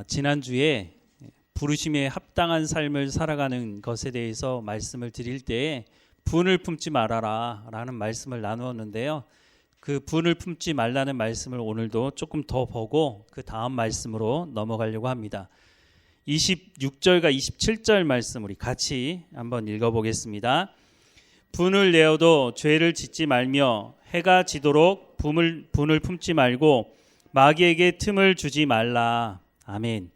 지난주에 부르심에 합당한 삶을 살아가는 것에 대해서 말씀을 드릴 때에 분을 품지 말아라 라는 말씀을 나누었는데요. 그 분을 품지 말라는 말씀을 오늘도 조금 더 보고 그 다음 말씀으로 넘어가려고 합니다. 26절과 27절 말씀 우리 같이 한번 읽어보겠습니다. 분을 내어도 죄를 짓지 말며 해가 지도록 분을 품지 말고 마귀에게 틈을 주지 말라. 아멘.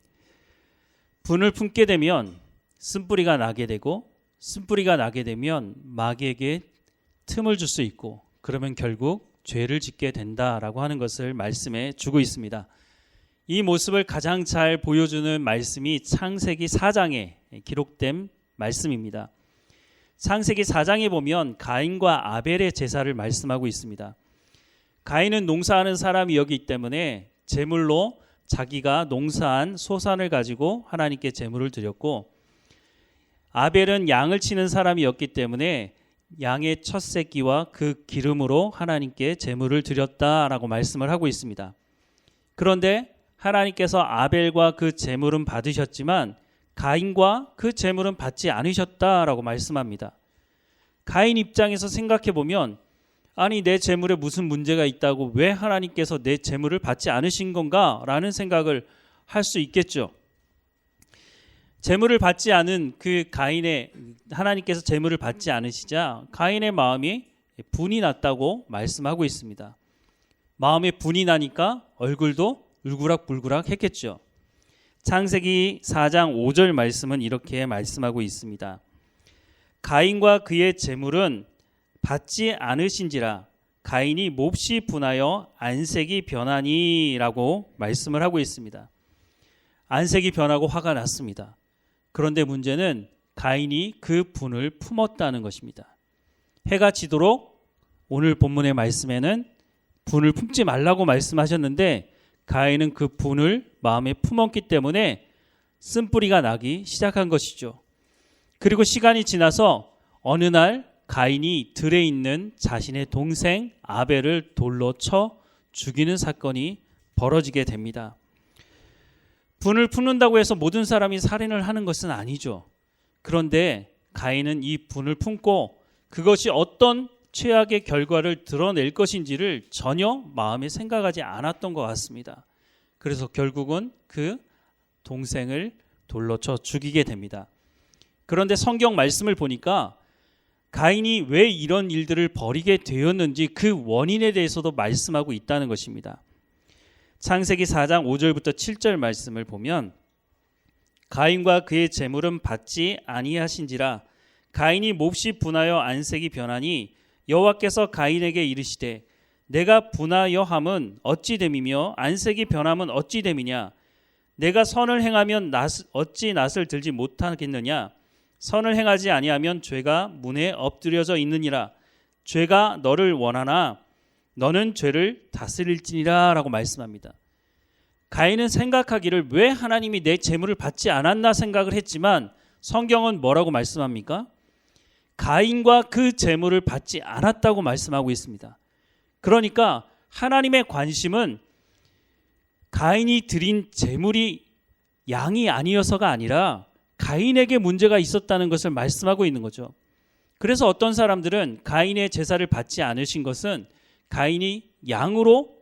분을 품게 되면 쓴뿌리가 나게 되고 쓴뿌리가 나게 되면 마귀에게 틈을 줄 수 있고 그러면 결국 죄를 짓게 된다라고 하는 것을 말씀해 주고 있습니다. 이 모습을 가장 잘 보여주는 말씀이 창세기 4장에 기록된 말씀입니다. 창세기 4장에 보면 가인과 아벨의 제사를 말씀하고 있습니다. 가인은 농사하는 사람이었기 때문에 제물로 자기가 농사한 소산을 가지고 하나님께 제물을 드렸고, 아벨은 양을 치는 사람이었기 때문에 양의 첫 새끼와 그 기름으로 하나님께 제물을 드렸다라고 말씀을 하고 있습니다. 그런데 하나님께서 아벨과 그 제물은 받으셨지만 가인과 그 제물은 받지 않으셨다라고 말씀합니다. 가인 입장에서 생각해 보면 아니 내 제물에 무슨 문제가 있다고 왜 하나님께서 내 제물을 받지 않으신 건가 라는 생각을 할 수 있겠죠. 제물을 받지 않은 그 가인의 하나님께서 제물을 받지 않으시자 가인의 마음이 분이 났다고 말씀하고 있습니다. 마음에 분이 나니까 얼굴도 울그락불그락 했겠죠. 창세기 4장 5절 말씀은 이렇게 말씀하고 있습니다. 가인과 그의 제물은 받지 않으신지라 가인이 몹시 분하여 안색이 변하니 라고 말씀을 하고 있습니다. 안색이 변하고 화가 났습니다. 그런데 문제는 가인이 그 분을 품었다는 것입니다. 해가 지도록 오늘 본문의 말씀에는 분을 품지 말라고 말씀하셨는데 가인은 그 분을 마음에 품었기 때문에 쓴뿌리가 나기 시작한 것이죠. 그리고 시간이 지나서 어느 날 가인이 들에 있는 자신의 동생 아벨을 돌로 쳐 죽이는 사건이 벌어지게 됩니다. 분을 품는다고 해서 모든 사람이 살인을 하는 것은 아니죠. 그런데 가인은 이 분을 품고 그것이 어떤 최악의 결과를 드러낼 것인지를 전혀 마음에 생각하지 않았던 것 같습니다. 그래서 결국은 그 동생을 돌로 쳐 죽이게 됩니다. 그런데 성경 말씀을 보니까 가인이 왜 이런 일들을 벌이게 되었는지 그 원인에 대해서도 말씀하고 있다는 것입니다. 창세기 4장 5절부터 7절 말씀을 보면 가인과 그의 제물은 받지 아니하신지라 가인이 몹시 분하여 안색이 변하니 여호와께서 가인에게 이르시되 내가 분하여함은 어찌 됨이며 안색이 변함은 어찌 됨이냐 내가 선을 행하면 어찌 낯을 들지 못하겠느냐 선을 행하지 아니하면 죄가 문에 엎드려져 있느니라 죄가 너를 원하나 너는 죄를 다스릴지니라 라고 말씀합니다. 가인은 생각하기를 왜 하나님이 내 제물을 받지 않았나 생각을 했지만 성경은 뭐라고 말씀합니까? 가인과 그 제물을 받지 않았다고 말씀하고 있습니다. 그러니까 하나님의 관심은 가인이 드린 제물이 양이 아니어서가 아니라 가인에게 문제가 있었다는 것을 말씀하고 있는 거죠. 그래서 어떤 사람들은 가인의 제사를 받지 않으신 것은 가인이 양으로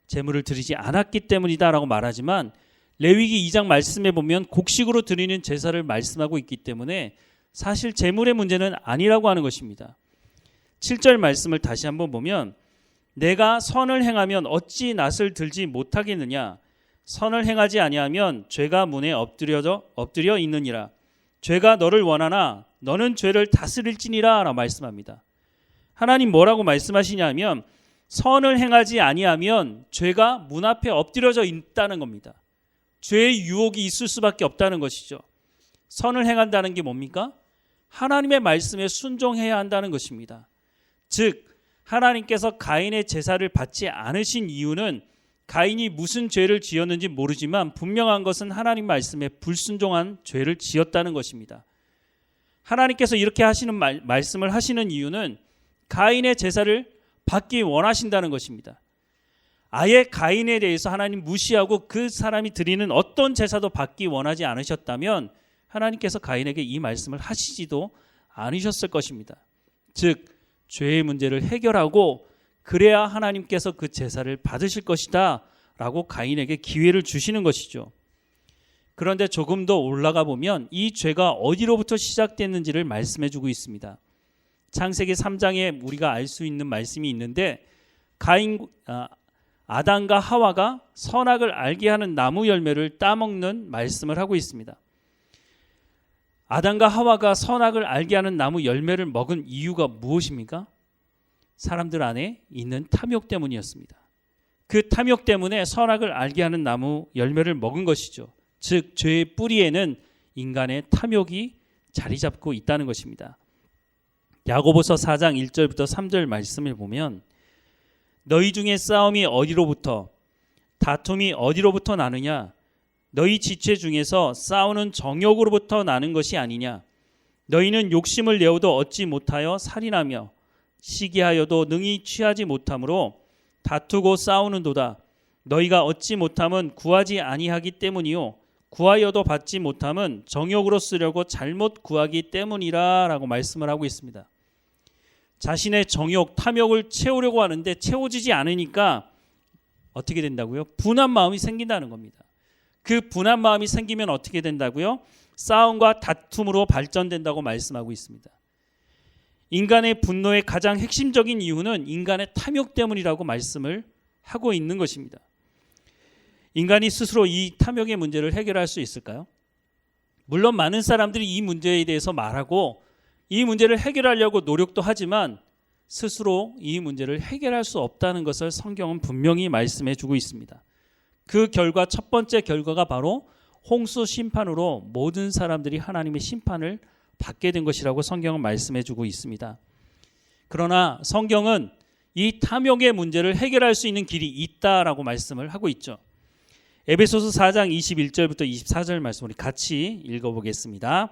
제물을 드리지 않았기 때문이다라고 말하지만 레위기 2장 말씀에 보면 곡식으로 드리는 제사를 말씀하고 있기 때문에 사실 제물의 문제는 아니라고 하는 것입니다. 7절 말씀을 다시 한번 보면 내가 선을 행하면 어찌 낯을 들지 못하겠느냐 선을 행하지 아니하면 죄가 문에 엎드려 있느니라 죄가 너를 원하나 너는 죄를 다스릴지니라 라고 말씀합니다. 하나님 뭐라고 말씀하시냐면 선을 행하지 아니하면 죄가 문 앞에 엎드려져 있다는 겁니다. 죄의 유혹이 있을 수밖에 없다는 것이죠. 선을 행한다는 게 뭡니까? 하나님의 말씀에 순종해야 한다는 것입니다. 즉 하나님께서 가인의 제사를 받지 않으신 이유는 가인이 무슨 죄를 지었는지 모르지만 분명한 것은 하나님 말씀에 불순종한 죄를 지었다는 것입니다. 하나님께서 이렇게 하시는 말씀을 하시는 이유는 가인의 제사를 받기 원하신다는 것입니다. 아예 가인에 대해서 하나님 무시하고 그 사람이 드리는 어떤 제사도 받기 원하지 않으셨다면 하나님께서 가인에게 이 말씀을 하시지도 않으셨을 것입니다. 즉 죄의 문제를 해결하고 그래야 하나님께서 그 제사를 받으실 것이다 라고 가인에게 기회를 주시는 것이죠. 그런데 조금 더 올라가 보면 이 죄가 어디로부터 시작됐는지를 말씀해 주고 있습니다. 창세기 3장에 우리가 알 수 있는 말씀이 있는데 아담과 하와가 선악을 알게 하는 나무 열매를 따먹는 말씀을 하고 있습니다. 아담과 하와가 선악을 알게 하는 나무 열매를 먹은 이유가 무엇입니까? 사람들 안에 있는 탐욕 때문이었습니다. 그 탐욕 때문에 선악을 알게 하는 나무 열매를 먹은 것이죠. 즉 죄의 뿌리에는 인간의 탐욕이 자리 잡고 있다는 것입니다. 야고보서 4장 1절부터 3절 말씀을 보면 너희 중에 싸움이 어디로부터 다툼이 어디로부터 나느냐 너희 지체 중에서 싸우는 정욕으로부터 나는 것이 아니냐 너희는 욕심을 내어도 얻지 못하여 살인하며 시기하여도 능히 취하지 못함으로 다투고 싸우는도다. 너희가 얻지 못함은 구하지 아니하기 때문이요 구하여도 받지 못함은 정욕으로 쓰려고 잘못 구하기 때문이라 라고 말씀을 하고 있습니다. 자신의 정욕, 탐욕을 채우려고 하는데 채워지지 않으니까 어떻게 된다고요? 분한 마음이 생긴다는 겁니다. 그 분한 마음이 생기면 어떻게 된다고요? 싸움과 다툼으로 발전된다고 말씀하고 있습니다. 인간의 분노의 가장 핵심적인 이유는 인간의 탐욕 때문이라고 말씀을 하고 있는 것입니다. 인간이 스스로 이 탐욕의 문제를 해결할 수 있을까요? 물론 많은 사람들이 이 문제에 대해서 말하고 이 문제를 해결하려고 노력도 하지만 스스로 이 문제를 해결할 수 없다는 것을 성경은 분명히 말씀해 주고 있습니다. 그 결과 첫 번째 결과가 바로 홍수 심판으로 모든 사람들이 하나님의 심판을 받게 된 것이라고 성경은 말씀해 주고 있습니다. 그러나 성경은 이 탐욕의 문제를 해결할 수 있는 길이 있다라고 말씀을 하고 있죠. 에베소서 4장 21절부터 24절 말씀 우리 같이 읽어보겠습니다.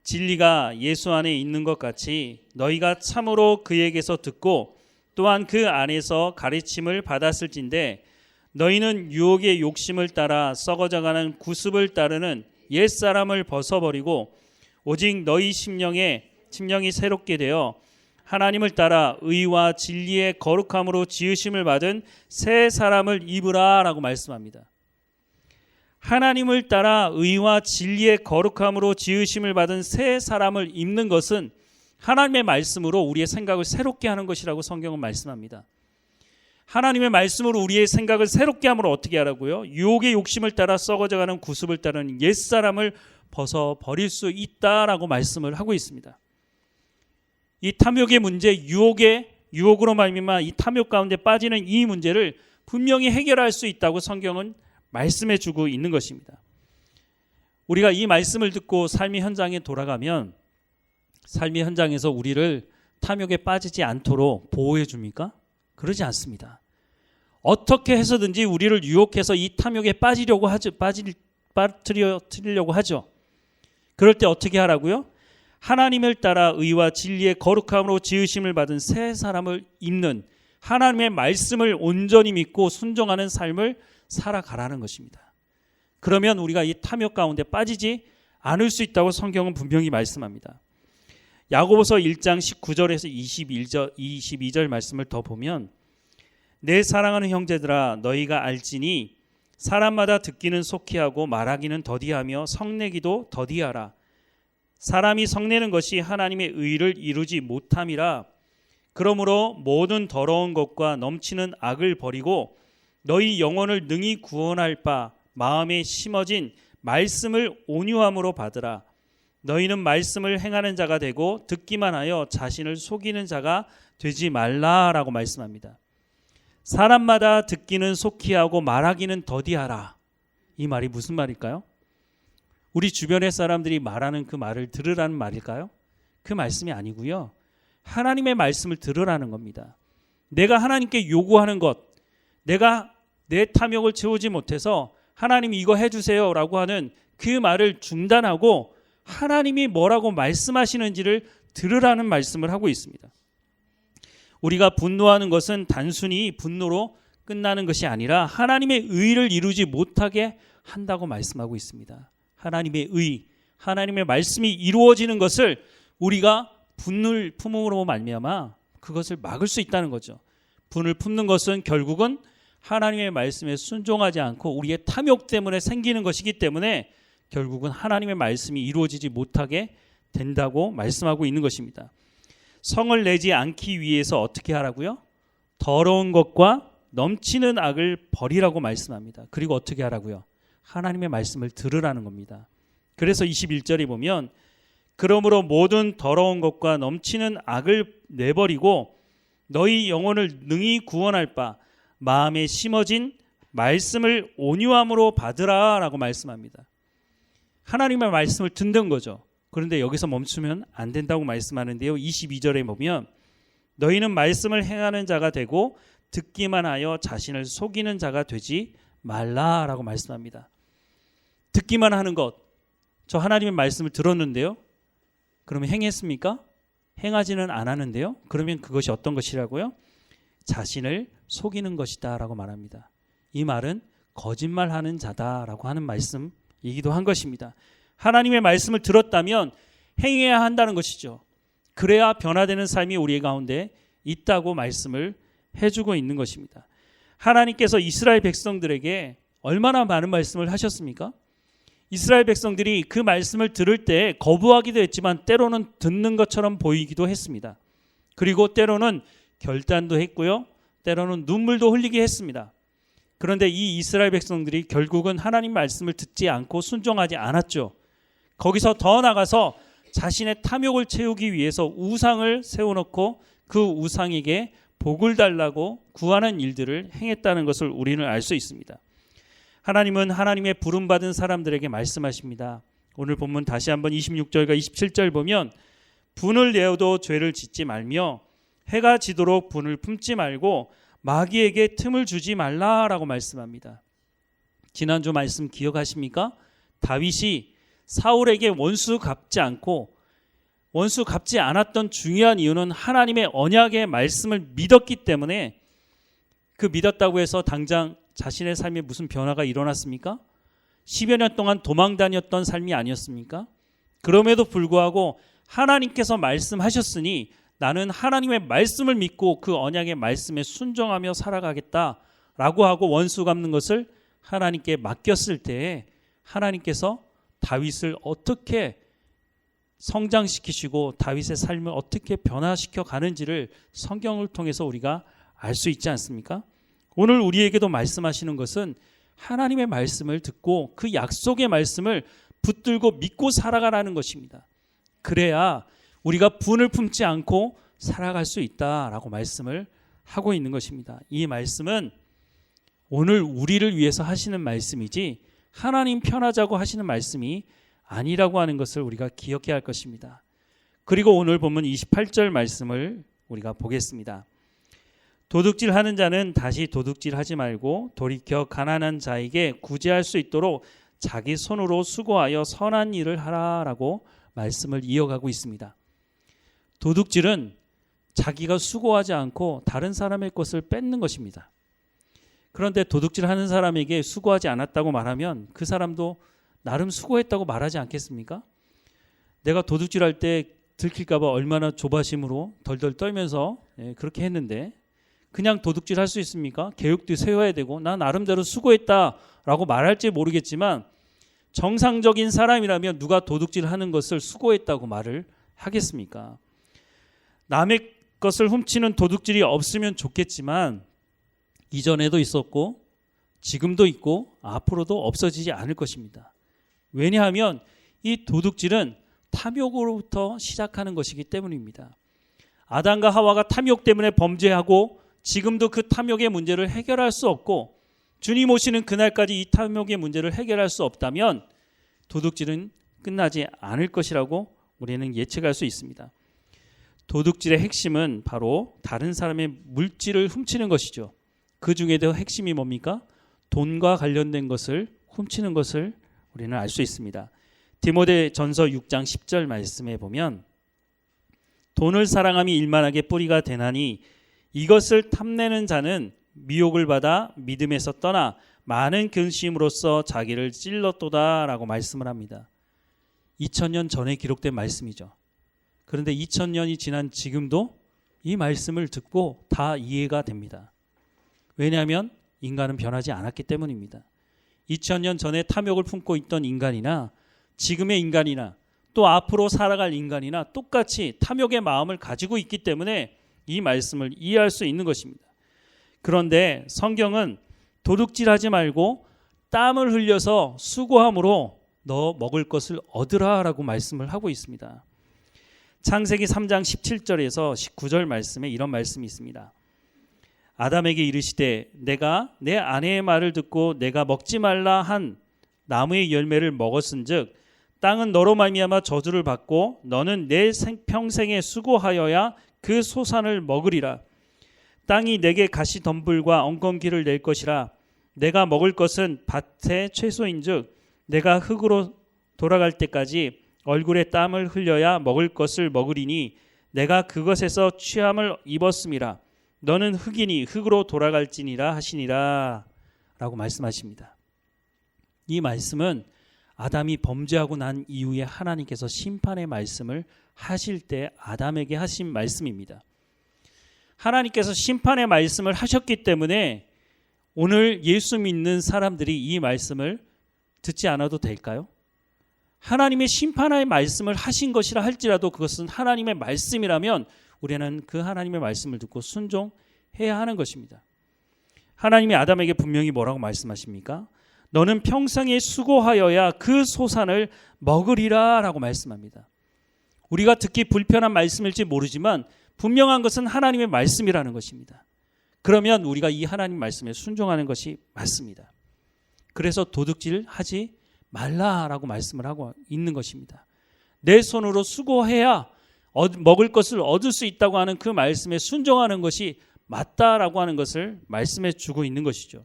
진리가 예수 안에 있는 것 같이 너희가 참으로 그에게서 듣고 또한 그 안에서 가르침을 받았을진데 너희는 유혹의 욕심을 따라 썩어져가는 구습을 따르는 옛사람을 벗어버리고 오직 너희 심령이 새롭게 되어 하나님을 따라 의와 진리의 거룩함으로 지으심을 받은 새 사람을 입으라 라고 말씀합니다. 하나님을 따라 의와 진리의 거룩함으로 지으심을 받은 새 사람을 입는 것은 하나님의 말씀으로 우리의 생각을 새롭게 하는 것이라고 성경은 말씀합니다. 하나님의 말씀으로 우리의 생각을 새롭게 함으로 어떻게 하라고요? 유혹의 욕심을 따라 썩어져가는 구습을 따르는 옛사람을 벗어버릴 수 있다라고 말씀을 하고 있습니다. 이 탐욕의 문제, 유혹으로 말미암아 이 탐욕 가운데 빠지는 이 문제를 분명히 해결할 수 있다고 성경은 말씀해 주고 있는 것입니다. 우리가 이 말씀을 듣고 삶의 현장에 돌아가면 삶의 현장에서 우리를 탐욕에 빠지지 않도록 보호해 줍니까? 그러지 않습니다. 어떻게 해서든지 우리를 유혹해서 이 탐욕에 빠뜨리려고 하죠. 그럴 때 어떻게 하라고요? 하나님을 따라 의와 진리의 거룩함으로 지으심을 받은 새 사람을 입는 하나님의 말씀을 온전히 믿고 순종하는 삶을 살아가라는 것입니다. 그러면 우리가 이 탐욕 가운데 빠지지 않을 수 있다고 성경은 분명히 말씀합니다. 야고보서 1장 19절에서 22절 말씀을 더 보면 내 사랑하는 형제들아 너희가 알지니 사람마다 듣기는 속히 하고 말하기는 더디하며 성내기도 더디하라. 사람이 성내는 것이 하나님의 의를 이루지 못함이라. 그러므로 모든 더러운 것과 넘치는 악을 버리고 너희 영혼을 능히 구원할 바 마음에 심어진 말씀을 온유함으로 받으라. 너희는 말씀을 행하는 자가 되고 듣기만 하여 자신을 속이는 자가 되지 말라라고 말씀합니다. 사람마다 듣기는 속히 하고 말하기는 더디하라. 이 말이 무슨 말일까요? 우리 주변의 사람들이 말하는 그 말을 들으라는 말일까요? 그 말씀이 아니고요. 하나님의 말씀을 들으라는 겁니다. 내가 하나님께 요구하는 것, 내가 내 탐욕을 채우지 못해서 하나님 이거 해주세요 라고 하는 그 말을 중단하고 하나님이 뭐라고 말씀하시는지를 들으라는 말씀을 하고 있습니다. 우리가 분노하는 것은 단순히 분노로 끝나는 것이 아니라 하나님의 의를 이루지 못하게 한다고 말씀하고 있습니다. 하나님의 의, 하나님의 말씀이 이루어지는 것을 우리가 분을 품음으로 말미암아 그것을 막을 수 있다는 거죠. 분을 품는 것은 결국은 하나님의 말씀에 순종하지 않고 우리의 탐욕 때문에 생기는 것이기 때문에 결국은 하나님의 말씀이 이루어지지 못하게 된다고 말씀하고 있는 것입니다. 성을 내지 않기 위해서 어떻게 하라고요? 더러운 것과 넘치는 악을 버리라고 말씀합니다. 그리고 어떻게 하라고요? 하나님의 말씀을 들으라는 겁니다. 그래서 21절에 보면 그러므로 모든 더러운 것과 넘치는 악을 내버리고 너희 영혼을 능히 구원할 바 마음에 심어진 말씀을 온유함으로 받으라 라고 말씀합니다. 하나님의 말씀을 듣는 거죠. 그런데 여기서 멈추면 안 된다고 말씀하는데요. 22절에 보면 너희는 말씀을 행하는 자가 되고 듣기만 하여 자신을 속이는 자가 되지 말라라고 말씀합니다. 듣기만 하는 것, 저 하나님의 말씀을 들었는데요. 그러면 행했습니까? 행하지는 않았는데요. 그러면 그것이 어떤 것이라고요? 자신을 속이는 것이다 라고 말합니다. 이 말은 거짓말하는 자다라고 하는 말씀이기도 한 것입니다. 하나님의 말씀을 들었다면 행해야 한다는 것이죠. 그래야 변화되는 삶이 우리 가운데 있다고 말씀을 해주고 있는 것입니다. 하나님께서 이스라엘 백성들에게 얼마나 많은 말씀을 하셨습니까? 이스라엘 백성들이 그 말씀을 들을 때 거부하기도 했지만 때로는 듣는 것처럼 보이기도 했습니다. 그리고 때로는 결단도 했고요. 때로는 눈물도 흘리게 했습니다. 그런데 이 이스라엘 백성들이 결국은 하나님 말씀을 듣지 않고 순종하지 않았죠. 거기서 더 나가서 자신의 탐욕을 채우기 위해서 우상을 세워놓고 그 우상에게 복을 달라고 구하는 일들을 행했다는 것을 우리는 알 수 있습니다. 하나님은 하나님의 부름받은 사람들에게 말씀하십니다. 오늘 본문 다시 한번 26절과 27절 보면 분을 내어도 죄를 짓지 말며 해가 지도록 분을 품지 말고 마귀에게 틈을 주지 말라라고 말씀합니다. 지난주 말씀 기억하십니까? 다윗이 사울에게 원수 갚지 않았던 중요한 이유는 하나님의 언약의 말씀을 믿었기 때문에 그 믿었다고 해서 당장 자신의 삶에 무슨 변화가 일어났습니까? 10여 년 동안 도망 다녔던 삶이 아니었습니까? 그럼에도 불구하고 하나님께서 말씀하셨으니 나는 하나님의 말씀을 믿고 그 언약의 말씀에 순종하며 살아가겠다라고 하고 원수 갚는 것을 하나님께 맡겼을 때에 하나님께서 다윗을 어떻게 성장시키시고 다윗의 삶을 어떻게 변화시켜 가는지를 성경을 통해서 우리가 알 수 있지 않습니까? 오늘 우리에게도 말씀하시는 것은 하나님의 말씀을 듣고 그 약속의 말씀을 붙들고 믿고 살아가라는 것입니다. 그래야 우리가 분을 품지 않고 살아갈 수 있다라고 말씀을 하고 있는 것입니다. 이 말씀은 오늘 우리를 위해서 하시는 말씀이지 하나님 편하자고 하시는 말씀이 아니라고 하는 것을 우리가 기억해야 할 것입니다. 그리고 오늘 본문 28절 말씀을 우리가 보겠습니다. 도둑질하는 자는 다시 도둑질하지 말고 돌이켜 가난한 자에게 구제할 수 있도록 자기 손으로 수고하여 선한 일을 하라라고 말씀을 이어가고 있습니다. 도둑질은 자기가 수고하지 않고 다른 사람의 것을 뺏는 것입니다. 그런데 도둑질하는 사람에게 수고하지 않았다고 말하면 그 사람도 나름 수고했다고 말하지 않겠습니까? 내가 도둑질할 때 들킬까 봐 얼마나 조바심으로 덜덜 떨면서 그렇게 했는데 그냥 도둑질할 수 있습니까? 계획도 세워야 되고 나 나름대로 수고했다라고 말할지 모르겠지만 정상적인 사람이라면 누가 도둑질하는 것을 수고했다고 말을 하겠습니까? 남의 것을 훔치는 도둑질이 없으면 좋겠지만 이전에도 있었고 지금도 있고 앞으로도 없어지지 않을 것입니다. 왜냐하면 이 도둑질은 탐욕으로부터 시작하는 것이기 때문입니다. 아담과 하와가 탐욕 때문에 범죄하고 지금도 그 탐욕의 문제를 해결할 수 없고 주님 오시는 그날까지 이 탐욕의 문제를 해결할 수 없다면 도둑질은 끝나지 않을 것이라고 우리는 예측할 수 있습니다. 도둑질의 핵심은 바로 다른 사람의 물질을 훔치는 것이죠. 그 중에도 핵심이 뭡니까? 돈과 관련된 것을 훔치는 것을 우리는 알 수 있습니다. 디모데전서 6장 10절 말씀에 보면 돈을 사랑함이 일만하게 뿌리가 되나니 이것을 탐내는 자는 미혹을 받아 믿음에서 떠나 많은 근심으로써 자기를 찔렀도다라고 말씀을 합니다. 2000년 전에 기록된 말씀이죠. 그런데 2000년이 지난 지금도 이 말씀을 듣고 다 이해가 됩니다. 왜냐하면 인간은 변하지 않았기 때문입니다. 2000년 전에 탐욕을 품고 있던 인간이나 지금의 인간이나 또 앞으로 살아갈 인간이나 똑같이 탐욕의 마음을 가지고 있기 때문에 이 말씀을 이해할 수 있는 것입니다. 그런데 성경은 도둑질하지 말고 땀을 흘려서 수고함으로 너 먹을 것을 얻으라라고 말씀을 하고 있습니다. 창세기 3장 17절에서 19절 말씀에 이런 말씀이 있습니다. 아담에게 이르시되 내가 내 아내의 말을 듣고 내가 먹지 말라 한 나무의 열매를 먹었은즉 땅은 너로 말미암아 저주를 받고 너는 내 평생에 수고하여야 그 소산을 먹으리라. 땅이 내게 가시덤불과 엉겅퀴를 낼 것이라. 내가 먹을 것은 밭의 채소인즉 내가 흙으로 돌아갈 때까지 얼굴에 땀을 흘려야 먹을 것을 먹으리니 내가 그것에서 취함을 입었음이라. 너는 흙이니 흙으로 돌아갈지니라 하시니라 라고 말씀하십니다. 이 말씀은 아담이 범죄하고 난 이후에 하나님께서 심판의 말씀을 하실 때 아담에게 하신 말씀입니다. 하나님께서 심판의 말씀을 하셨기 때문에 오늘 예수 믿는 사람들이 이 말씀을 듣지 않아도 될까요? 하나님의 심판의 말씀을 하신 것이라 할지라도 그것은 하나님의 말씀이라면 우리는 그 하나님의 말씀을 듣고 순종해야 하는 것입니다. 하나님이 아담에게 분명히 뭐라고 말씀하십니까? 너는 평생에 수고하여야 그 소산을 먹으리라 라고 말씀합니다. 우리가 듣기 불편한 말씀일지 모르지만 분명한 것은 하나님의 말씀이라는 것입니다. 그러면 우리가 이 하나님 말씀에 순종하는 것이 맞습니다. 그래서 도둑질 하지 말라라고 말씀을 하고 있는 것입니다. 내 손으로 수고해야 먹을 것을 얻을 수 있다고 하는 그 말씀에 순종하는 것이 맞다라고 하는 것을 말씀해 주고 있는 것이죠.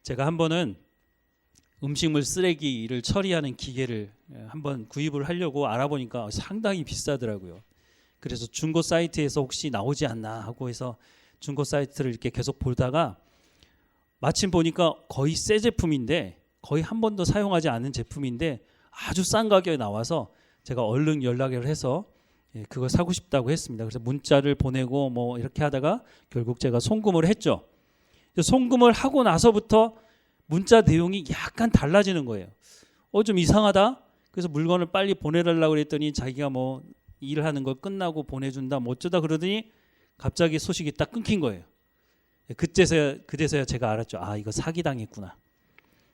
제가 한 번은 음식물 쓰레기를 처리하는 기계를 한번 구입을 하려고 알아보니까 상당히 비싸더라고요. 그래서 중고 사이트에서 혹시 나오지 않나 하고 해서 중고 사이트를 이렇게 계속 보다가 마침 보니까 거의 새 제품인데 거의 한 번도 사용하지 않은 제품인데 아주 싼 가격에 나와서 제가 얼른 연락을 해서 그걸 사고 싶다고 했습니다. 그래서 문자를 보내고 뭐 이렇게 하다가 결국 제가 송금을 했죠. 송금을 하고 나서부터 문자 내용이 약간 달라지는 거예요. 좀 이상하다. 그래서 물건을 빨리 보내달라고 그랬더니 자기가 뭐 일하는 거 끝나고 보내준다. 뭐 어쩌다 그러더니 갑자기 소식이 딱 끊긴 거예요. 그제서야 제가 알았죠. 이거 사기당했구나.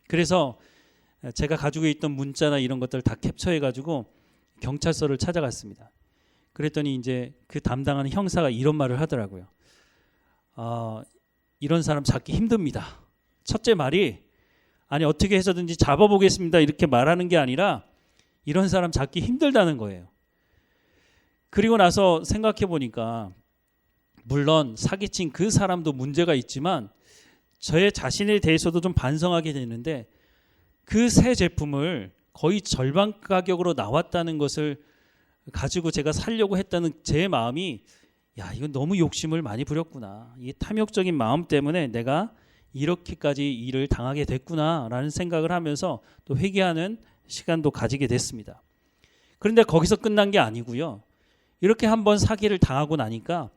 그래서 제가 가지고 있던 문자나 이런 것들 다 캡처해가지고 경찰서를 찾아갔습니다. 그랬더니 이제 그 담당하는 형사가 이런 말을 하더라고요. 이런 사람 잡기 힘듭니다. 첫째 말이 어떻게 해서든지 잡아보겠습니다 이렇게 말하는 게 아니라 이런 사람 잡기 힘들다는 거예요. 그리고 나서 생각해 보니까 물론 사기친 그 사람도 문제가 있지만 저의 자신에 대해서도 좀 반성하게 되는데 그 새 제품을 거의 절반 가격으로 나왔다는 것을 가지고 제가 살려고 했다는 제 마음이 이건 너무 욕심을 많이 부렸구나. 이 탐욕적인 마음 때문에 내가 이렇게까지 일을 당하게 됐구나라는 생각을 하면서 또 회개하는 시간도 가지게 됐습니다. 그런데 거기서 끝난 게 아니고요. 이렇게 한번 사기를 당하고 나니까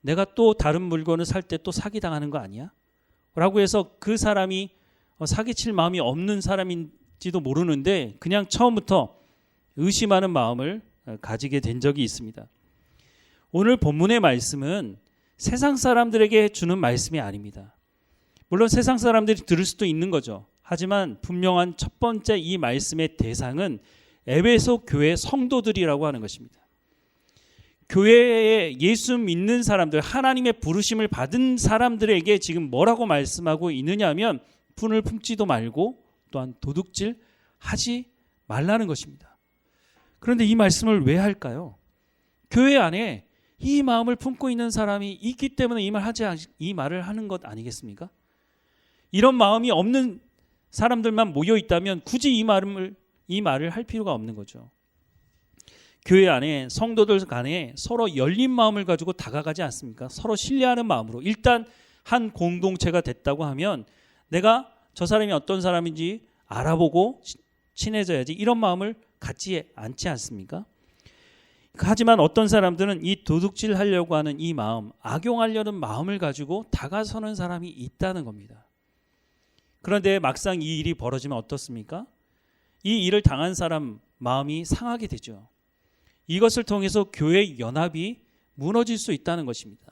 내가 또 다른 물건을 살 때 또 사기당하는 거 아니야? 라고 해서 그 사람이 사기칠 마음이 없는 사람인지도 모르는데 그냥 처음부터 의심하는 마음을 가지게 된 적이 있습니다. 오늘 본문의 말씀은 세상 사람들에게 주는 말씀이 아닙니다. 물론 세상 사람들이 들을 수도 있는 거죠. 하지만 분명한 첫 번째 이 말씀의 대상은 에베소 교회 성도들이라고 하는 것입니다. 교회에 예수 믿는 사람들, 하나님의 부르심을 받은 사람들에게 지금 뭐라고 말씀하고 있느냐 하면 분을 품지도 말고 또한 도둑질 하지 말라는 것입니다. 그런데 이 말씀을 왜 할까요? 교회 안에 이 마음을 품고 있는 사람이 있기 때문에 이 말을 하는 것 아니겠습니까? 이런 마음이 없는 사람들만 모여 있다면 굳이 이 말을 할 필요가 없는 거죠. 교회 안에 성도들 간에 서로 열린 마음을 가지고 다가가지 않습니까? 서로 신뢰하는 마음으로 일단 한 공동체가 됐다고 하면 내가 저 사람이 어떤 사람인지 알아보고 친해져야지, 이런 마음을 갖지 않지 않습니까? 하지만 어떤 사람들은 이 도둑질 하려고 하는 이 마음, 악용하려는 마음을 가지고 다가서는 사람이 있다는 겁니다. 그런데 막상 이 일이 벌어지면 어떻습니까? 이 일을 당한 사람 마음이 상하게 되죠. 이것을 통해서 교회의 연합이 무너질 수 있다는 것입니다.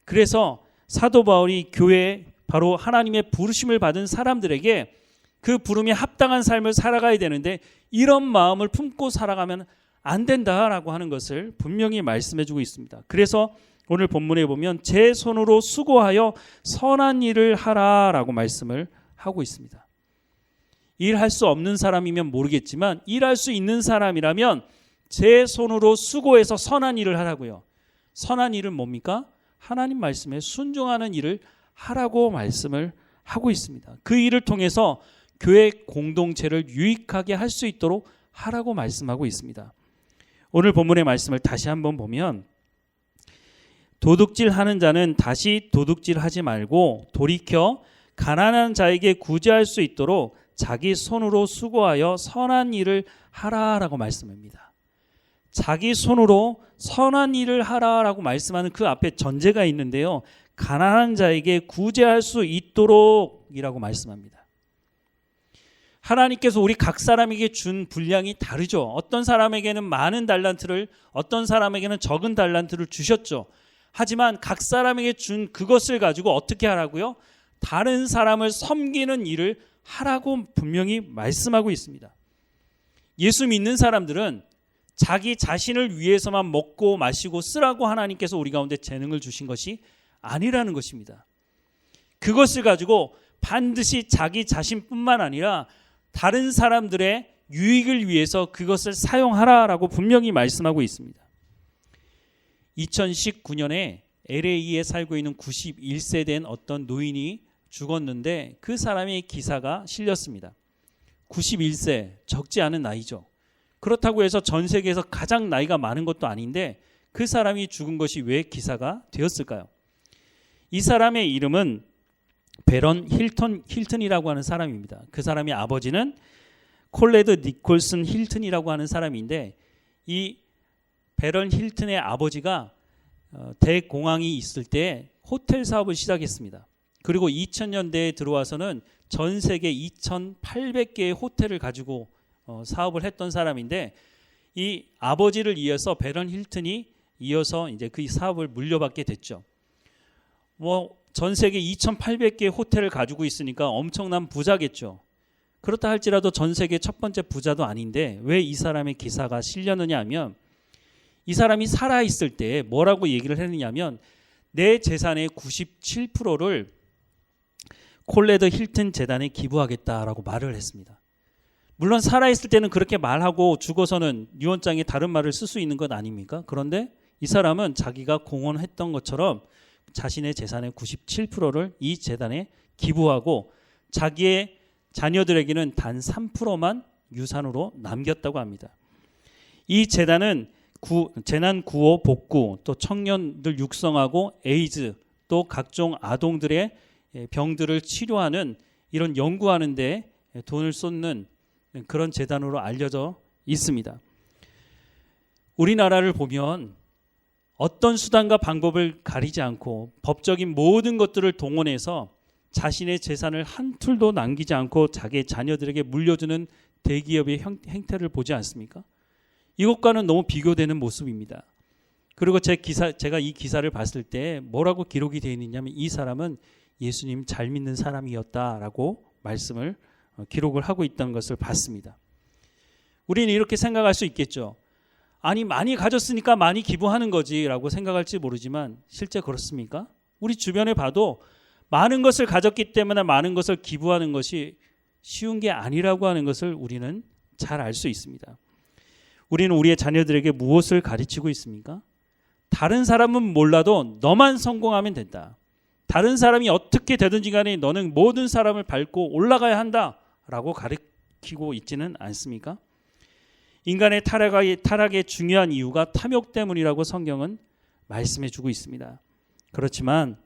그래서 사도 바울이 교회에 바로 하나님의 부르심을 받은 사람들에게 그 부름에 합당한 삶을 살아가야 되는데 이런 마음을 품고 살아가면 안 된다라고 하는 것을 분명히 말씀해 주고 있습니다. 그래서 오늘 본문에 보면 제 손으로 수고하여 선한 일을 하라라고 말씀을 하고 있습니다. 일할 수 없는 사람이면 모르겠지만 일할 수 있는 사람이라면 제 손으로 수고해서 선한 일을 하라고요. 선한 일은 뭡니까? 하나님 말씀에 순종하는 일을 하라고 말씀을 하고 있습니다. 그 일을 통해서 교회 공동체를 유익하게 할 수 있도록 하라고 말씀하고 있습니다. 오늘 본문의 말씀을 다시 한번 보면 도둑질하는 자는 다시 도둑질하지 말고 돌이켜 가난한 자에게 구제할 수 있도록 자기 손으로 수고하여 선한 일을 하라라고 말씀합니다. 자기 손으로 선한 일을 하라라고 말씀하는 그 앞에 전제가 있는데요. 가난한 자에게 구제할 수 있도록이라고 말씀합니다. 하나님께서 우리 각 사람에게 준 분량이 다르죠. 어떤 사람에게는 많은 달란트를, 어떤 사람에게는 적은 달란트를 주셨죠. 하지만 각 사람에게 준 그것을 가지고 어떻게 하라고요? 다른 사람을 섬기는 일을 하라고 분명히 말씀하고 있습니다. 예수 믿는 사람들은 자기 자신을 위해서만 먹고 마시고 쓰라고 하나님께서 우리 가운데 재능을 주신 것이 아니라는 것입니다. 그것을 가지고 반드시 자기 자신뿐만 아니라 다른 사람들의 유익을 위해서 그것을 사용하라라고 분명히 말씀하고 있습니다. 2019년에 LA에 살고 있는 91세 된 어떤 노인이 죽었는데 그 사람의 기사가 실렸습니다. 91세, 적지 않은 나이죠. 그렇다고 해서 전 세계에서 가장 나이가 많은 것도 아닌데 그 사람이 죽은 것이 왜 기사가 되었을까요? 이 사람의 이름은 베런 힐튼이라고 하는 사람입니다. 그 사람의 아버지는 콜레드 니콜슨 힐튼이라고 하는 사람인데 이 베런 힐튼의 아버지가 대공황이 있을 때 호텔 사업을 시작했습니다. 그리고 2000년대에 들어와서는 전 세계 2,800개의 호텔을 가지고 사업을 했던 사람인데 이 아버지를 이어서 베런 힐튼이 이어서 이제 그 사업을 물려받게 됐죠. 전 세계 2,800개의 호텔을 가지고 있으니까 엄청난 부자겠죠. 그렇다 할지라도 전 세계 첫 번째 부자도 아닌데 왜 이 사람의 기사가 실렸느냐 하면 이 사람이 살아있을 때 뭐라고 얘기를 했느냐면 내 재산의 97%를 콜레드 힐튼 재단에 기부하겠다라고 말을 했습니다. 물론 살아있을 때는 그렇게 말하고 죽어서는 유언장에 다른 말을 쓸 수 있는 것 아닙니까? 그런데 이 사람은 자기가 공헌했던 것처럼 자신의 재산의 97%를 이 재단에 기부하고 자기의 자녀들에게는 단 3%만 유산으로 남겼다고 합니다. 이 재단은 재난 구호 복구, 또 청년들 육성하고 에이즈, 또 각종 아동들의 병들을 치료하는 이런 연구하는 데 돈을 쏟는 그런 재단으로 알려져 있습니다. 우리나라를 보면 어떤 수단과 방법을 가리지 않고 법적인 모든 것들을 동원해서 자신의 재산을 한 툴도 남기지 않고 자기 자녀들에게 물려주는 대기업의 행태를 보지 않습니까? 이것과는 너무 비교되는 모습입니다. 그리고 제가 이 기사를 봤을 때 뭐라고 기록이 되어 있느냐면 이 사람은 예수님 잘 믿는 사람이었다라고 말씀을 기록을 하고 있다는 것을 봤습니다. 우리는 이렇게 생각할 수 있겠죠. 아니 많이 가졌으니까 많이 기부하는 거지라고 생각할지 모르지만 실제 그렇습니까? 우리 주변에 봐도 많은 것을 가졌기 때문에 많은 것을 기부하는 것이 쉬운 게 아니라고 하는 것을 우리는 잘 알 수 있습니다. 우리는 우리의 자녀들에게 무엇을 가르치고 있습니까? 다른 사람은 몰라도 너만 성공하면 된다. 다른 사람이 어떻게 되든지 간에 너는 모든 사람을 밟고 올라가야 한다라고 가르치고 있지는 않습니까? 인간의 타락의 중요한 이유가 탐욕 때문이라고 성경은 말씀해 주고 있습니다. 그렇지만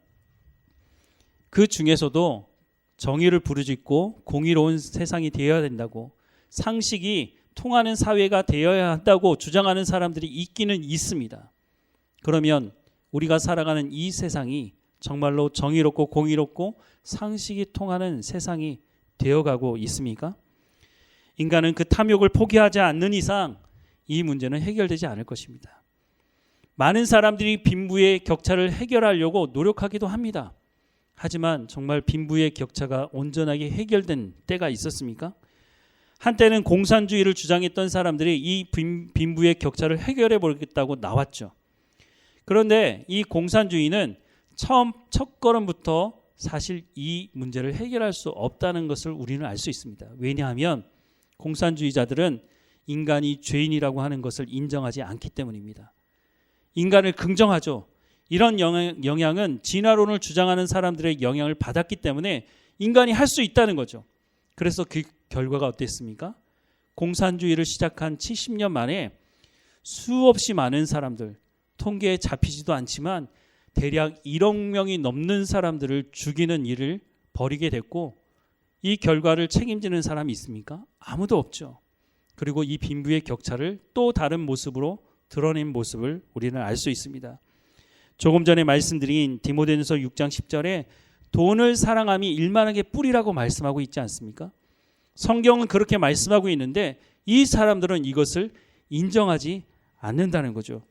그 중에서도 정의를 부르짖고 공의로운 세상이 되어야 된다고, 상식이 통하는 사회가 되어야 한다고 주장하는 사람들이 있기는 있습니다. 그러면 우리가 살아가는 이 세상이 정말로 정의롭고 공의롭고 상식이 통하는 세상이 되어가고 있습니까? 인간은 그 탐욕을 포기하지 않는 이상 이 문제는 해결되지 않을 것입니다. 많은 사람들이 빈부의 격차를 해결하려고 노력하기도 합니다. 하지만 정말 빈부의 격차가 온전하게 해결된 때가 있었습니까? 한때는 공산주의를 주장했던 사람들이 이 빈부의 격차를 해결해 보겠다고 나왔죠. 그런데 이 공산주의는 첫 걸음부터 사실 이 문제를 해결할 수 없다는 것을 우리는 알 수 있습니다. 왜냐하면 공산주의자들은 인간이 죄인이라고 하는 것을 인정하지 않기 때문입니다. 인간을 긍정하죠. 이런 영향은 진화론을 주장하는 사람들의 영향을 받았기 때문에 인간이 할 수 있다는 거죠. 그래서 그 결과가 어땠습니까? 공산주의를 시작한 70년 만에 수없이 많은 사람들, 통계에 잡히지도 않지만 대략 1억 명이 넘는 사람들을 죽이는 일을 벌이게 됐고, 이 결과를 책임지는 사람이 있습니까? 아무도 없죠. 그리고 이 빈부의 격차를 또 다른 모습으로 드러낸 모습을 우리는 알 수 있습니다. 조금 전에 말씀드린 디모데전서 6장 10절에 돈을 사랑함이 일만하게 뿌리라고 말씀하고 있지 않습니까? 성경은 그렇게 말씀하고 있는데 이 사람들은 이것을 인정하지 않는다는 거죠.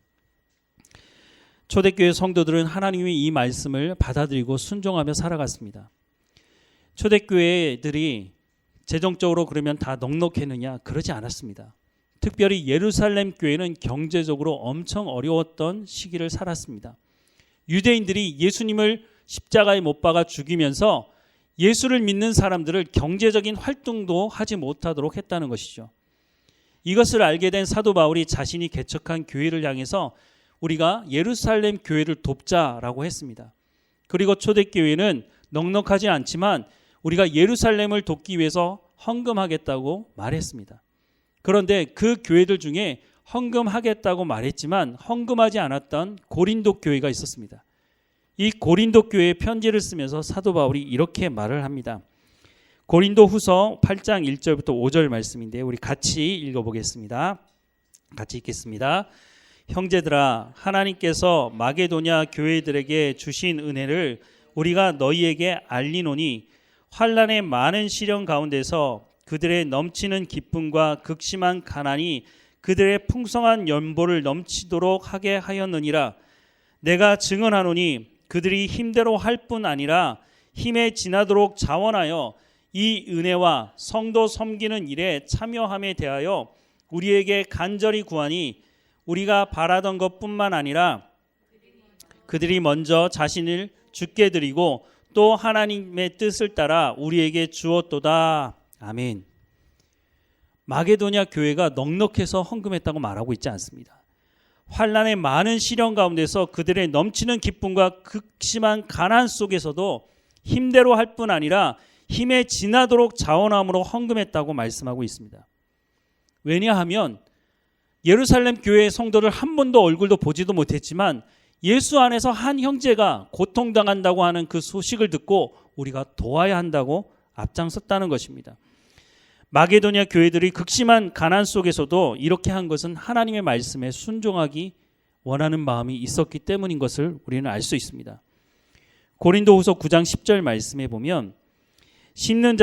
초대교회 성도들은 하나님의 이 말씀을 받아들이고 순종하며 살아갔습니다. 초대교회들이 재정적으로 그러면 다 넉넉했느냐? 그러지 않았습니다. 특별히 예루살렘 교회는 경제적으로 엄청 어려웠던 시기를 살았습니다. 유대인들이 예수님을 십자가에 못 박아 죽이면서 예수를 믿는 사람들을 경제적인 활동도 하지 못하도록 했다는 것이죠. 이것을 알게 된 사도 바울이 자신이 개척한 교회를 향해서 우리가 예루살렘 교회를 돕자라고 했습니다. 그리고 초대교회는 넉넉하지 않지만 우리가 예루살렘을 돕기 위해서 헌금하겠다고 말했습니다. 그런데 그 교회들 중에 헌금하겠다고 말했지만 헌금하지 않았던 고린도 교회가 있었습니다. 이 고린도 교회에 편지를 쓰면서 사도 바울이 이렇게 말을 합니다. 고린도 후서 8장 1절부터 5절 말씀인데 우리 같이 읽어보겠습니다. 같이 읽겠습니다. 형제들아, 하나님께서 마게도냐 교회들에게 주신 은혜를 우리가 너희에게 알리노니 환난의 많은 시련 가운데서 그들의 넘치는 기쁨과 극심한 가난이 그들의 풍성한 연보를 넘치도록 하게 하였느니라. 내가 증언하노니 그들이 힘대로 할 뿐 아니라 힘에 지나도록 자원하여 이 은혜와 성도 섬기는 일에 참여함에 대하여 우리에게 간절히 구하니 우리가 바라던 것뿐만 아니라 그들이 먼저 자신을 주께 드리고 또 하나님의 뜻을 따라 우리에게 주었도다. 아멘. 마게도냐 교회가 넉넉해서 헌금했다고 말하고 있지 않습니다. 환난의 많은 시련 가운데서 그들의 넘치는 기쁨과 극심한 가난 속에서도 힘대로 할 뿐 아니라 힘에 지나도록 자원함으로 헌금했다고 말씀하고 있습니다. 왜냐하면 예루살렘 교회의 성도를 한 번도 얼굴도 보지도 못했지만 예수 안에서 한 형제가 고통당한다고 하는 그 소식을 듣고 우리가 도와야 한다고 앞장섰다는 것입니다. 마게도냐 교회들이 극심한 가난 속에서도 이렇게 한 것은 하나님의 말씀에 순종하기 원하는 마음이 있었기 때문인 것을 우리는 알 수 있습니다. 고린도후서 9장 10절 말씀에 보면 심는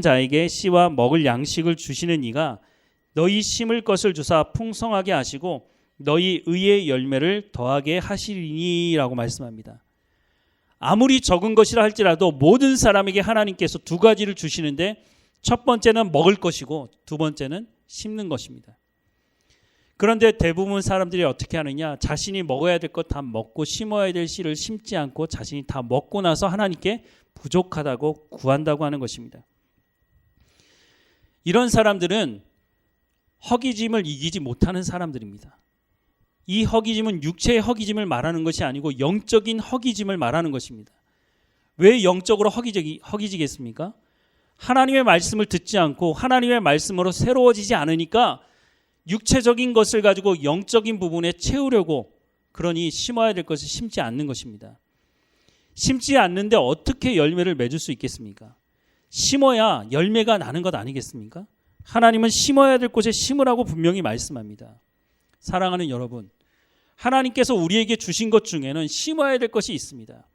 자에게 씨와 먹을 양식을 주시는 이가 너희 심을 것을 주사 풍성하게 하시고 너희 의의 열매를 더하게 하시리니라고 말씀합니다. 아무리 적은 것이라 할지라도 모든 사람에게 하나님께서 두 가지를 주시는데 첫 번째는 먹을 것이고 두 번째는 심는 것입니다. 그런데 대부분 사람들이 어떻게 하느냐? 자신이 먹어야 될 것 다 먹고 심어야 될 씨를 심지 않고 자신이 다 먹고 나서 하나님께 부족하다고 구한다고 하는 것입니다. 이런 사람들은 허기짐을 이기지 못하는 사람들입니다. 이 허기짐은 육체의 허기짐을 말하는 것이 아니고 영적인 허기짐을 말하는 것입니다. 왜 영적으로 허기지겠습니까? 하나님의 말씀을 듣지 않고 하나님의 말씀으로 새로워지지 않으니까 육체적인 것을 가지고 영적인 부분에 채우려고, 그러니 심어야 될 것을 심지 않는 것입니다. 심지 않는데 어떻게 열매를 맺을 수 있겠습니까? 심어야 열매가 나는 것 아니겠습니까? 하나님은 심어야 될 곳에 심으라고 분명히 말씀합니다. 사랑하는 여러분, 하나님께서 우리에게 주신 것 중에는 심어야 될 것이 있습니다.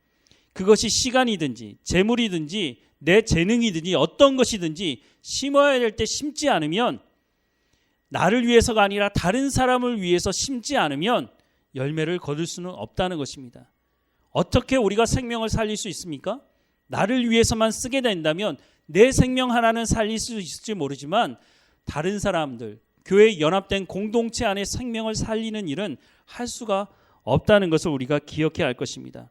그것이 시간이든지 재물이든지 내 재능이든지 어떤 것이든지 심어야 될 때 심지 않으면, 나를 위해서가 아니라 다른 사람을 위해서 심지 않으면 열매를 거둘 수는 없다는 것입니다. 어떻게 우리가 생명을 살릴 수 있습니까? 나를 위해서만 쓰게 된다면 내 생명 하나는 살릴 수 있을지 모르지만 다른 사람들, 교회에 연합된 공동체 안에 생명을 살리는 일은 할 수가 없다는 것을 우리가 기억해야 할 것입니다.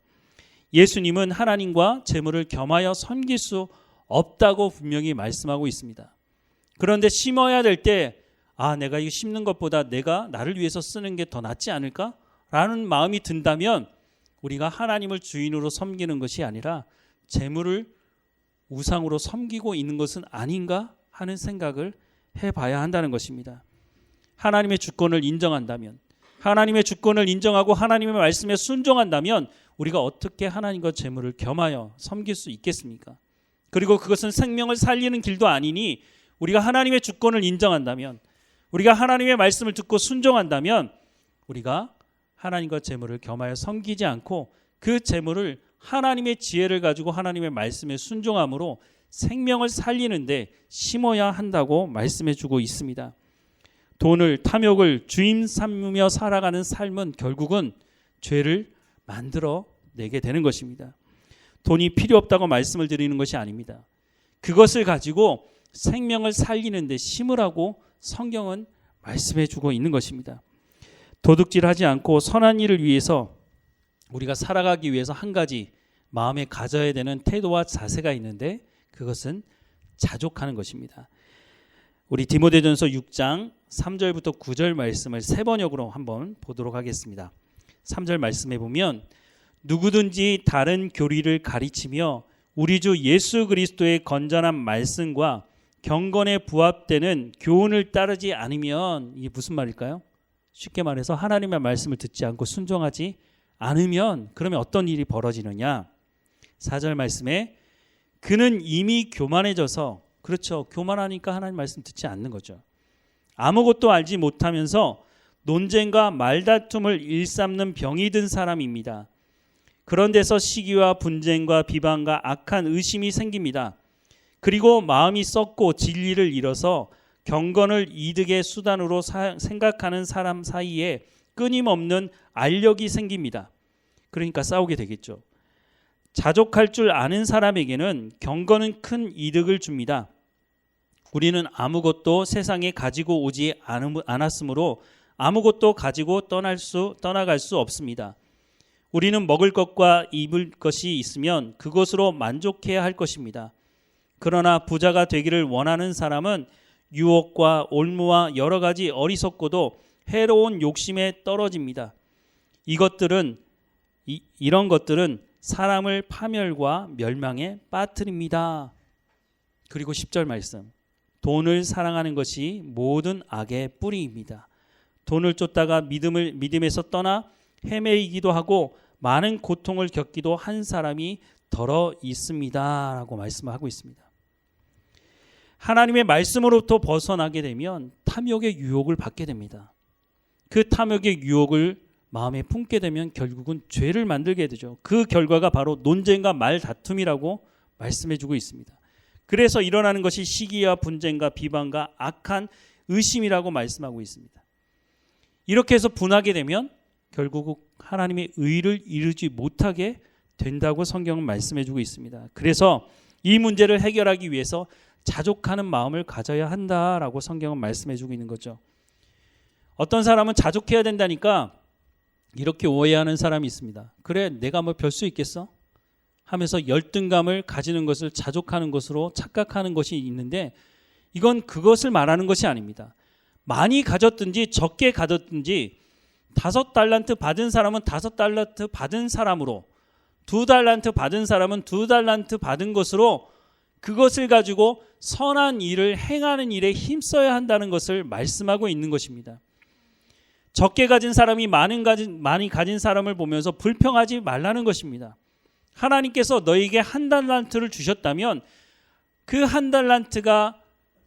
예수님은 하나님과 재물을 겸하여 섬길 수 없다고 분명히 말씀하고 있습니다. 그런데 심어야 될 때 내가 이거 심는 것보다 내가 나를 위해서 쓰는 게 더 낫지 않을까? 라는 마음이 든다면 우리가 하나님을 주인으로 섬기는 것이 아니라 재물을 우상으로 섬기고 있는 것은 아닌가 하는 생각을 해봐야 한다는 것입니다. 하나님의 주권을 인정한다면, 하나님의 주권을 인정하고 하나님의 말씀에 순종한다면 우리가 어떻게 하나님과 재물을 겸하여 섬길 수 있겠습니까? 그리고 그것은 생명을 살리는 길도 아니니 우리가 하나님의 주권을 인정한다면, 우리가 하나님의 말씀을 듣고 순종한다면 우리가 하나님과 재물을 겸하여 섬기지 않고 그 재물을 하나님의 지혜를 가지고 하나님의 말씀에 순종함으로 생명을 살리는데 심어야 한다고 말씀해 주고 있습니다. 돈을, 탐욕을 주임 삼으며 살아가는 삶은 결국은 죄를 만들어 내게 되는 것입니다. 돈이 필요 없다고 말씀을 드리는 것이 아닙니다. 그것을 가지고 생명을 살리는데 심으라고 성경은 말씀해 주고 있는 것입니다. 도둑질하지 않고 선한 일을 위해서 우리가 살아가기 위해서 한 가지 마음에 가져야 되는 태도와 자세가 있는데 그것은 자족하는 것입니다. 우리 디모데전서 6장 3절부터 9절 말씀을 세 번역으로 한번 보도록 하겠습니다. 3절 말씀에 보면 누구든지 다른 교리를 가르치며 우리 주 예수 그리스도의 건전한 말씀과 경건에 부합되는 교훈을 따르지 않으면, 이게 무슨 말일까요? 쉽게 말해서 하나님의 말씀을 듣지 않고 순종하지 않으면 그러면 어떤 일이 벌어지느냐? 4절 말씀에 그는 이미 교만해져서, 그렇죠, 교만하니까 하나님 말씀 듣지 않는 거죠. 아무것도 알지 못하면서 논쟁과 말다툼을 일삼는 병이 든 사람입니다. 그런 데서 시기와 분쟁과 비방과 악한 의심이 생깁니다. 그리고 마음이 썩고 진리를 잃어서 경건을 이득의 수단으로 생각하는 사람 사이에 끊임없는 알력이 생깁니다. 그러니까 싸우게 되겠죠. 자족할 줄 아는 사람에게는 경건은 큰 이득을 줍니다. 우리는 아무것도 세상에 가지고 오지 않았으므로 아무것도 가지고 떠나갈 수 없습니다. 우리는 먹을 것과 입을 것이 있으면 그것으로 만족해야 할 것입니다. 그러나 부자가 되기를 원하는 사람은 유혹과 올무와 여러 가지 어리석고도 해로운 욕심에 떨어집니다. 이런 것들은 사람을 파멸과 멸망에 빠뜨립니다. 그리고 10절 말씀, 돈을 사랑하는 것이 모든 악의 뿌리입니다. 돈을 쫓다가 믿음에서 떠나 헤매이기도 하고 많은 고통을 겪기도 한 사람이 더러 있습니다 라고 말씀을 하고 있습니다. 하나님의 말씀으로부터 벗어나게 되면 탐욕의 유혹을 받게 됩니다. 그 탐욕의 유혹을 마음에 품게 되면 결국은 죄를 만들게 되죠. 그 결과가 바로 논쟁과 말다툼이라고 말씀해주고 있습니다. 그래서 일어나는 것이 시기와 분쟁과 비방과 악한 의심이라고 말씀하고 있습니다. 이렇게 해서 분하게 되면 결국 하나님의 의를 이루지 못하게 된다고 성경은 말씀해주고 있습니다. 그래서 이 문제를 해결하기 위해서 자족하는 마음을 가져야 한다라고 성경은 말씀해주고 있는 거죠. 어떤 사람은 자족해야 된다니까 이렇게 오해하는 사람이 있습니다. 그래, 내가 뭐 별 수 있겠어? 하면서 열등감을 가지는 것을 자족하는 것으로 착각하는 것이 있는데 이건 그것을 말하는 것이 아닙니다. 많이 가졌든지 적게 가졌든지 5달란트 받은 사람은 5달란트 받은 사람으로, 2달란트 받은 사람은 2달란트 받은 것으로 그것을 가지고 선한 일을 행하는 일에 힘써야 한다는 것을 말씀하고 있는 것입니다. 적게 가진 사람이 많이 가진 사람을 보면서 불평하지 말라는 것입니다. 하나님께서 너에게 1달란트를 주셨다면 그 1달란트가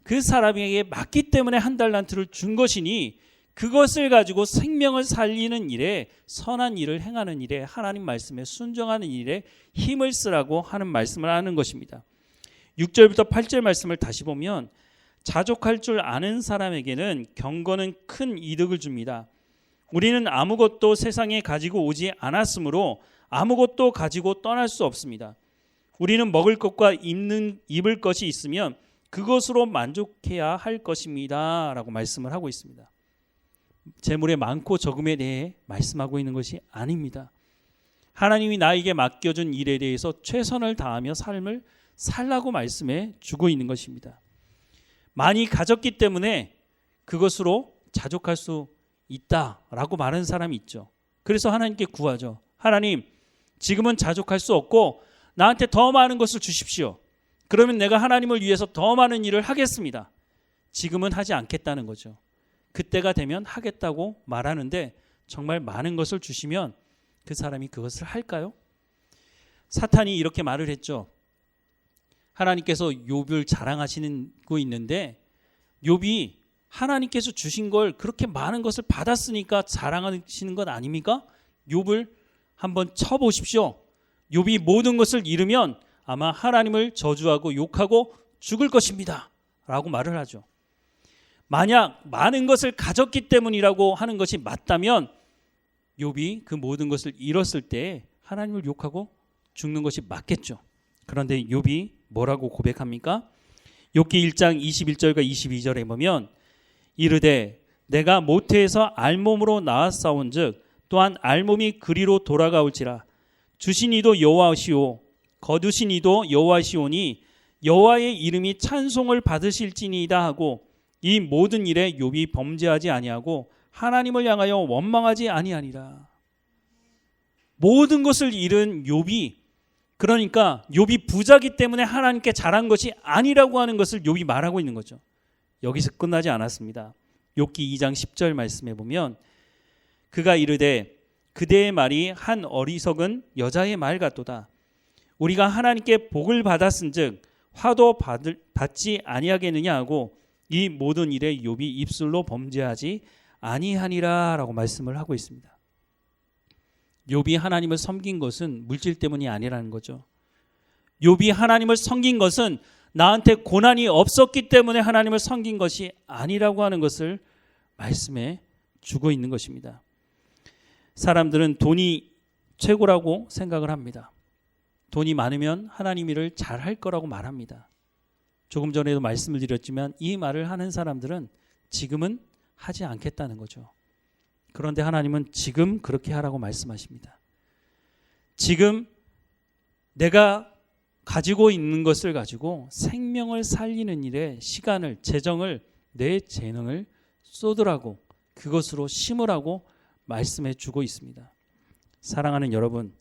그 사람에게 맞기 때문에 1달란트를 준 것이니 그것을 가지고 생명을 살리는 일에, 선한 일을 행하는 일에, 하나님 말씀에 순종하는 일에 힘을 쓰라고 하는 말씀을 하는 것입니다. 6절부터 8절 말씀을 다시 보면 자족할 줄 아는 사람에게는 경건은 큰 이득을 줍니다. 우리는 아무것도 세상에 가지고 오지 않았으므로 아무것도 가지고 떠날 수 없습니다. 우리는 먹을 것과 입을 것이 있으면 그것으로 만족해야 할 것입니다 라고 말씀을 하고 있습니다. 재물의 많고 적음에 대해 말씀하고 있는 것이 아닙니다. 하나님이 나에게 맡겨준 일에 대해서 최선을 다하며 삶을 살라고 말씀해 주고 있는 것입니다. 많이 가졌기 때문에 그것으로 자족할 수 있다라고 말하는 사람이 있죠. 그래서 하나님께 구하죠. 하나님, 지금은 자족할 수 없고 나한테 더 많은 것을 주십시오. 그러면 내가 하나님을 위해서 더 많은 일을 하겠습니다. 지금은 하지 않겠다는 거죠. 그때가 되면 하겠다고 말하는데 정말 많은 것을 주시면 그 사람이 그것을 할까요? 사탄이 이렇게 말을 했죠. 하나님께서 욥을 자랑하시고 있는데 욥이 하나님께서 주신 걸 그렇게 많은 것을 받았으니까 자랑하시는 것 아닙니까? 욥을 한번 쳐보십시오. 욥이 모든 것을 잃으면 아마 하나님을 저주하고 욕하고 죽을 것입니다 라고 말을 하죠. 만약 많은 것을 가졌기 때문이라고 하는 것이 맞다면 욥이 그 모든 것을 잃었을 때 하나님을 욕하고 죽는 것이 맞겠죠. 그런데 욥이 뭐라고 고백합니까? 욥기 1장 21절과 22절에 보면 이르되 내가 모태에서 알몸으로 나았사온즉 또한 알몸이 그리로 돌아가올지라 주신 이도 여호와시오 거두신 이도 여호와시오니 여호와의 이름이 찬송을 받으실지니이다 하고 이 모든 일에 욥이 범죄하지 아니하고 하나님을 향하여 원망하지 아니하니라. 모든 것을 잃은 욥이, 그러니까 욥이 부자기 때문에 하나님께 잘한 것이 아니라고 하는 것을 욥이 말하고 있는 거죠. 여기서 끝나지 않았습니다. 욥기 2장 10절 말씀에 보면 그가 이르되 그대의 말이 한 어리석은 여자의 말 같도다. 우리가 하나님께 복을 받았은즉 화도 받지 아니하겠느냐 하고 이 모든 일에 욥이 입술로 범죄하지 아니하니라 라고 말씀을 하고 있습니다. 욥이 하나님을 섬긴 것은 물질 때문이 아니라는 거죠. 욥이 하나님을 섬긴 것은 나한테 고난이 없었기 때문에 하나님을 섬긴 것이 아니라고 하는 것을 말씀해 주고 있는 것입니다. 사람들은 돈이 최고라고 생각을 합니다. 돈이 많으면 하나님 일을 잘할 거라고 말합니다. 조금 전에도 말씀을 드렸지만 이 말을 하는 사람들은 지금은 하지 않겠다는 거죠. 그런데 하나님은 지금 그렇게 하라고 말씀하십니다. 지금 내가 가지고 있는 것을 가지고 생명을 살리는 일에 시간을, 재정을, 내 재능을 쏟으라고, 그것으로 심으라고 말씀해 주고 있습니다. 사랑하는 여러분,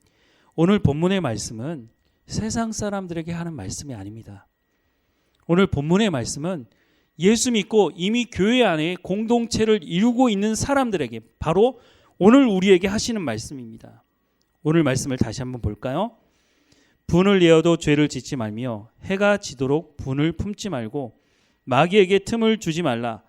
오늘 본문의 말씀은 세상 사람들에게 하는 말씀이 아닙니다. 오늘 본문의 말씀은 예수 믿고 이미 교회 안에 공동체를 이루고 있는 사람들에게, 바로 오늘 우리에게 하시는 말씀입니다. 오늘 말씀을 다시 한번 볼까요? 분을 내어도 죄를 짓지 말며 해가 지도록 분을 품지 말고 마귀에게 틈을 주지 말라.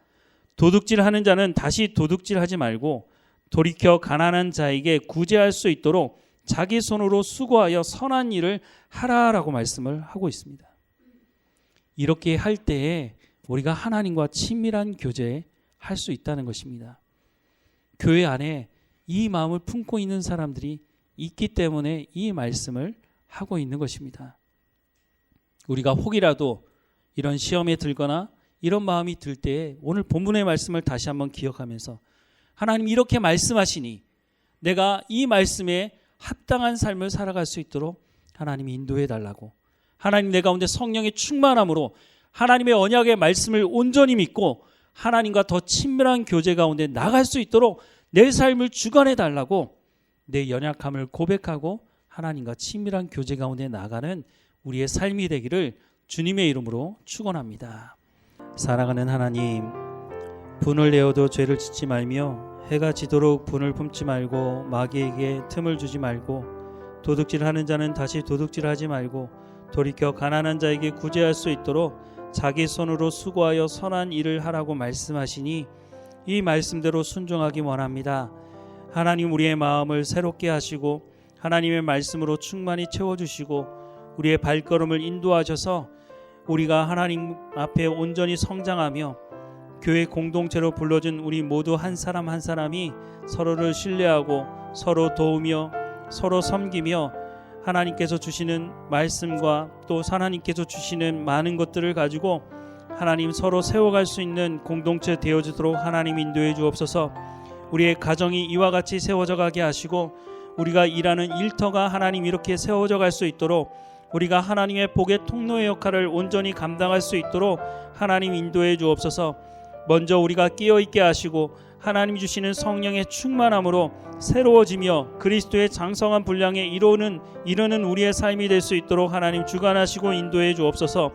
도둑질하는 자는 다시 도둑질하지 말고 돌이켜 가난한 자에게 구제할 수 있도록 자기 손으로 수고하여 선한 일을 하라라고 말씀을 하고 있습니다. 이렇게 할 때에 우리가 하나님과 친밀한 교제할 수 있다는 것입니다. 교회 안에 이 마음을 품고 있는 사람들이 있기 때문에 이 말씀을 하고 있는 것입니다. 우리가 혹이라도 이런 시험에 들거나 이런 마음이 들 때에 오늘 본문의 말씀을 다시 한번 기억하면서 하나님 이렇게 말씀하시니 내가 이 말씀에 합당한 삶을 살아갈 수 있도록 하나님이 인도해 달라고, 하나님 내 가운데 성령의 충만함으로 하나님의 언약의 말씀을 온전히 믿고 하나님과 더 친밀한 교제 가운데 나갈 수 있도록 내 삶을 주관해 달라고, 내 연약함을 고백하고 하나님과 친밀한 교제 가운데 나가는 우리의 삶이 되기를 주님의 이름으로 축원합니다. 사랑하는 하나님, 분을 내어도 죄를 짓지 말며 해가 지도록 분을 품지 말고 마귀에게 틈을 주지 말고 도둑질하는 자는 다시 도둑질하지 말고 돌이켜 가난한 자에게 구제할 수 있도록 자기 손으로 수고하여 선한 일을 하라고 말씀하시니 이 말씀대로 순종하기 원합니다. 하나님 우리의 마음을 새롭게 하시고 하나님의 말씀으로 충만히 채워주시고 우리의 발걸음을 인도하셔서 우리가 하나님 앞에 온전히 성장하며 교회 공동체로 불러준 우리 모두 한 사람 한 사람이 서로를 신뢰하고 서로 도우며 서로 섬기며 하나님께서 주시는 말씀과 또 하나님께서 주시는 많은 것들을 가지고 하나님 서로 세워갈 수 있는 공동체 되어주도록 하나님 인도해 주옵소서. 우리의 가정이 이와 같이 세워져 가게 하시고 우리가 일하는 일터가 하나님 이렇게 세워져 갈 수 있도록 우리가 하나님의 복의 통로의 역할을 온전히 감당할 수 있도록 하나님 인도해 주옵소서. 먼저 우리가 깨어있게 하시고 하나님 주시는 성령의 충만함으로 새로워지며 그리스도의 장성한 분량에 이르는 우리의 삶이 될 수 있도록 하나님 주관하시고 인도해 주옵소서.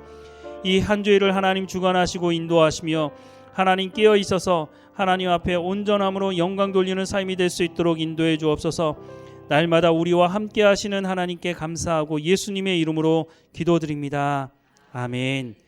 이 한 주일을 하나님 주관하시고 인도하시며 하나님 깨어 있어서 하나님 앞에 온전함으로 영광 돌리는 삶이 될 수 있도록 인도해 주옵소서. 날마다 우리와 함께 하시는 하나님께 감사하고 예수님의 이름으로 기도드립니다. 아멘.